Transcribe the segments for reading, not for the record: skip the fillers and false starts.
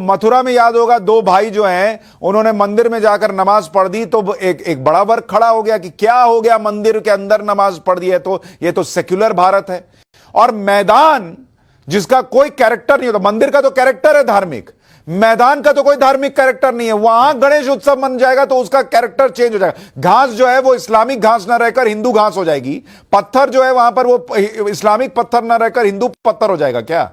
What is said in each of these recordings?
मथुरा में याद होगा, दो भाई जो हैं उन्होंने मंदिर में जाकर नमाज पढ़ दी, तो एक बड़ा वर्ग खड़ा हो गया कि क्या हो गया, मंदिर के अंदर नमाज पढ़ दी है तो ये तो सेक्युलर भारत है। और मैदान जिसका कोई कैरेक्टर नहीं होता, मंदिर का तो कैरेक्टर है धार्मिक, मैदान का तो कोई धार्मिक कैरेक्टर नहीं है, वहां गणेश उत्सव मन जाएगा तो उसका कैरेक्टर चेंज हो जाएगा। घास जो है वो इस्लामिक घास ना रहकर हिंदू घास हो जाएगी, पत्थर जो है वहां पर वो इस्लामिक पत्थर ना रहकर हिंदू पत्थर हो जाएगा क्या?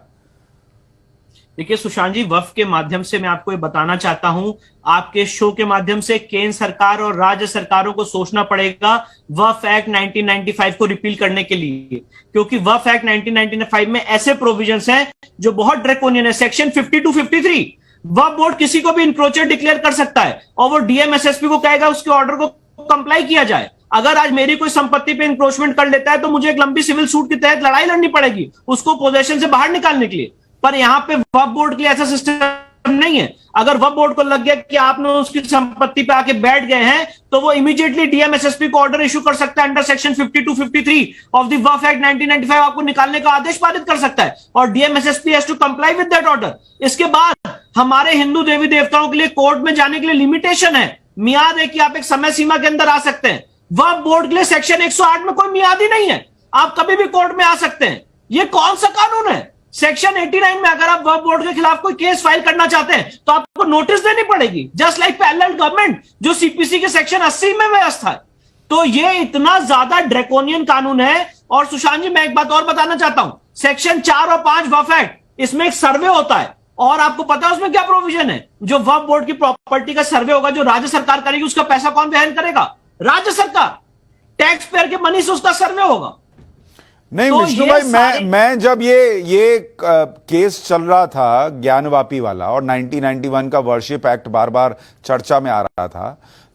देखिए सुशांत जी, वक्फ के माध्यम से मैं आपको ये बताना चाहता हूं, आपके शो के माध्यम से केंद्र सरकार और राज्य सरकारों को सोचना पड़ेगा वक्फ एक्ट 1995 को रिपील करने के लिए, क्योंकि वक्फ एक्ट 1995 में ऐसे प्रोविजंस हैं जो बहुत ड्रैकोनियन है। सेक्शन 52, 53, वक्फ बोर्ड किसी को भी इंक्रोचर डिक्लेयर कर सकता है और वो डीएम एसएसपी को कहेगा उसके ऑर्डर को कंप्लाई किया जाए। अगर आज मेरी कोई संपत्ति पे इंक्रोचमेंट कर लेता है तो मुझे एक लंबी सिविल सूट के तहत लड़ाई लड़नी पड़ेगी उसको पोजेशन से बाहर निकालने के लिए। पर यहां पे वक्फ बोर्ड के लिए ऐसा सिस्टम नहीं है। अगर वक्फ बोर्ड को लग गया कि आपने उसकी संपत्ति पे आके बैठ गए हैं तो वो इमीडिएटली डीएम एसएसपी को ऑर्डर इशू कर सकता है under section 52, 53 of the Waqf act 1995, आपको निकालने का आदेश पारित कर सकता है और DM SSP has to comply with that order. इसके बाद हमारे हिंदू देवी देवताओं के लिए कोर्ट में जाने के लिए लिमिटेशन है, मियाद है कि आप एक समय सीमा के अंदर आ सकते हैं। वक्फ बोर्ड के लिए सेक्शन 108 में कोई मियाद ही नहीं है, आप कभी भी कोर्ट में आ सकते हैं। ये कौन सा कानून है? सेक्शन 89 में अगर आप वक्फ बोर्ड के खिलाफ कोई केस फाइल करना चाहते हैं तो आपको नोटिस देनी पड़ेगी, जस्ट लाइक पैरेलल गवर्नमेंट जो सीपीसी के सेक्शन 80 में व्यवस्था है। तो ये इतना ज्यादा ड्रैकोनियन कानून है। और सुशांत जी, मैं एक बात और बताना चाहता हूं, सेक्शन 4 और 5 वक्फ एक्ट, इसमें एक सर्वे होता है और आपको पता है उसमें क्या प्रोविजन है? जो वक्फ बोर्ड की प्रॉपर्टी का सर्वे होगा जो राज्य सरकार करेगी, उसका पैसा कौन वहन करेगा? राज्य सरकार, टैक्स पेयर के मनी से उसका सर्वे होगा। नहीं तो विष्णु भाई, मैं जब ये केस चल रहा था ज्ञानवापी वाला और 1991 का वर्शिप एक्ट बार बार चर्चा में आ रहा था,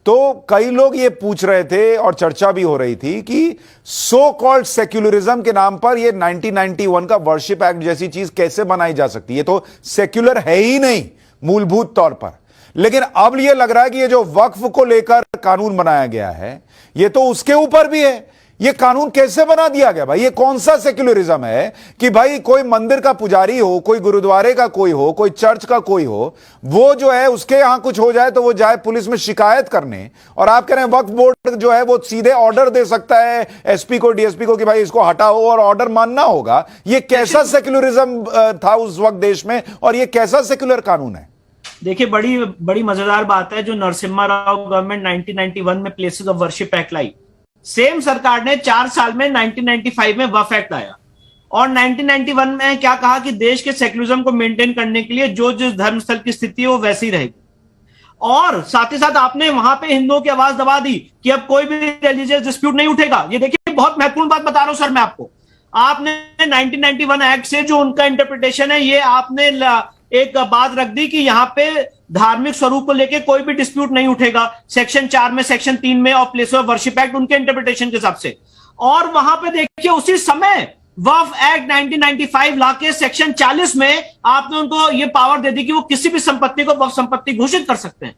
तो कई लोग ये पूछ रहे थे और चर्चा भी हो रही थी कि सो कॉल्ड सेक्युलरिज्म के नाम पर ये 1991 का वर्शिप एक्ट जैसी चीज कैसे बनाई जा सकती है? ये तो सेक्युलर है ही नहीं मूलभूत तौर पर। लेकिन अब ये लग रहा है कि ये जो वक्फ को लेकर कानून बनाया गया है ये तो उसके ऊपर भी है। ये कानून कैसे बना दिया गया भाई? ये कौन सा सेक्युलरिज्म है कि भाई कोई मंदिर का पुजारी हो, कोई गुरुद्वारे का कोई हो, कोई चर्च का कोई हो, वो जो है उसके यहां कुछ हो जाए तो वो जाए पुलिस में शिकायत करने, और आप कह रहे हैं वक्फ बोर्ड जो है वो सीधे ऑर्डर दे सकता है एसपी को, डीएसपी को कि भाई इसको हटाओ और ऑर्डर मानना होगा। ये कैसा सेक्युलरिज्म था उस वक्त देश में और ये कैसा सेक्युलर कानून है? देखिए, बड़ी बड़ी मजेदार बात है जो नरसिम्हा राव गवर्नमेंट 1991 में places of worship act lie, same सरकार ने 4 साल में 1995 में वक्फ एक्ट लाया और 1991 में क्या कहा कि देश के सेक्युलरिज्म को मेंटेन करने के लिए जो जिस धर्मस्थल की स्थिति है वो वैसी रहेगी। और साथ ही साथ आपने वहां पे हिंदुओं की आवाज दबा दी कि अब कोई भी रिलीजियस डिस्प्यूट नहीं उठेगा। ये देखिए, बहुत महत्वपूर्ण बात बता रहा हूं सर मैं आपको। आपने 1991 एक्ट से जो उनका इंटरप्रिटेशन है, ये आपने एक बात रख दी कि यहां पे धार्मिक स्वरूप को लेकर कोई भी डिस्प्यूट नहीं उठेगा, सेक्शन 4 में, सेक्शन 3 में और प्लेस ऑफ वर्शिप एक्ट उनके इंटरप्रिटेशन के हिसाब से। और वहां पे देखिए उसी समय वक्फ एक्ट 1995 लाके सेक्शन 40 में आपने उनको ये पावर दे दी कि वो किसी भी संपत्ति को वक्फ संपत्ति घोषित कर सकते हैं।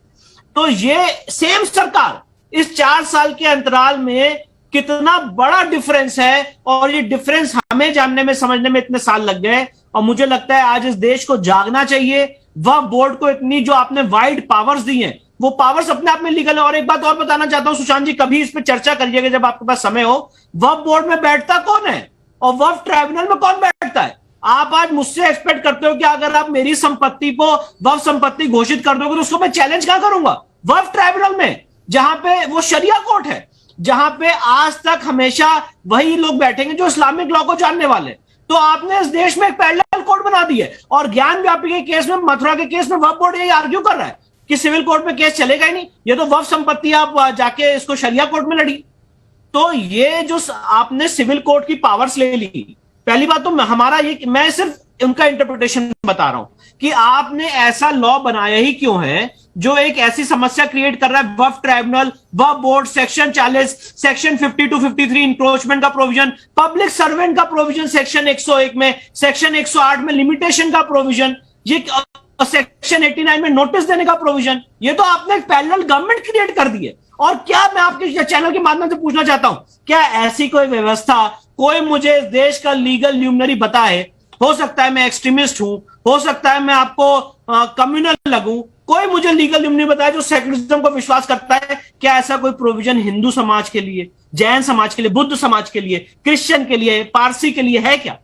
तो ये सेम सरकार इस 4 साल के अंतराल में कितना बड़ा डिफरेंस है, और ये डिफरेंस हमें जानने में समझने में इतने साल लग गए। और मुझे लगता है आज इस देश को जागना चाहिए। वक्फ बोर्ड को इतनी जो आपने वाइड पावर्स दी हैं, वो पावर्स अपने आप में लीगल है। और एक बात और बताना चाहता हूं सुशांत जी, कभी इस पर चर्चा करिएगा जब आपके पास समय हो। वक्फ बोर्ड में बैठता कौन है और वक्फ ट्राइब्यूनल में कौन बैठता है? आप आज मुझसे एक्सपेक्ट करते हो कि अगर आप मेरी संपत्ति को वक्फ संपत्ति घोषित कर दोगे तो उसको मैं चैलेंज क्या करूंगा? वक्फ ट्राइब्यूनल में, जहां पे वो शरिया कोर्ट है, जहां पे आज तक हमेशा वही लोग बैठेंगे जो इस्लामिक लॉ को जानने वाले। तो आपने इस देश में एक पैरेलल कोर्ट बना दी है। और ज्ञान व्यापी के केस में, मथुरा के केस में वक्फ बोर्ड यही आर्ग्यू कर रहा है कि सिविल कोर्ट में केस चलेगा ही नहीं, ये तो वक्फ संपत्ति आप जाके इसको शरिया कोर्ट में लड़ी। तो ये जो आपने सिविल कोर्ट की पावर्स ले ली, पहली बात तो हमारा ये, मैं सिर्फ उनका इंटरप्रिटेशन बता रहा हूं कि आपने ऐसा लॉ बनाया ही क्यों है जो एक ऐसी समस्या क्रिएट कर रहा है। वक्फ ट्राइब्यूनल, वक्फ बोर्ड, सेक्शन 40, सेक्शन 52, 53 इंक्रोचमेंट का प्रोविजन, पब्लिक सर्वेंट का प्रोविजन सेक्शन 101 में, सेक्शन 108 में लिमिटेशन का प्रोविजन, ये सेक्शन 89 में नोटिस देने का प्रोविजन, ये तो आपने एक पैरेलल गवर्नमेंट क्रिएट कर दी है। और क्या मैं आपके चैनल के माध्यम से पूछना चाहता हूं, क्या ऐसी कोई व्यवस्था कोई मुझे इस देश का लीगल ल्यूमिनरी बताए? हो सकता है मैं एक्सट्रीमिस्ट हूं, हो सकता है मैं आपको कम्युनल लगूं, कोई मुझे लीगल नहीं बताया जो सेक्युलरिज्म को विश्वास करता है। क्या ऐसा कोई प्रोविजन हिंदू समाज के लिए, जैन समाज के लिए, बुद्ध समाज के लिए, क्रिश्चियन के लिए, पारसी के लिए है क्या?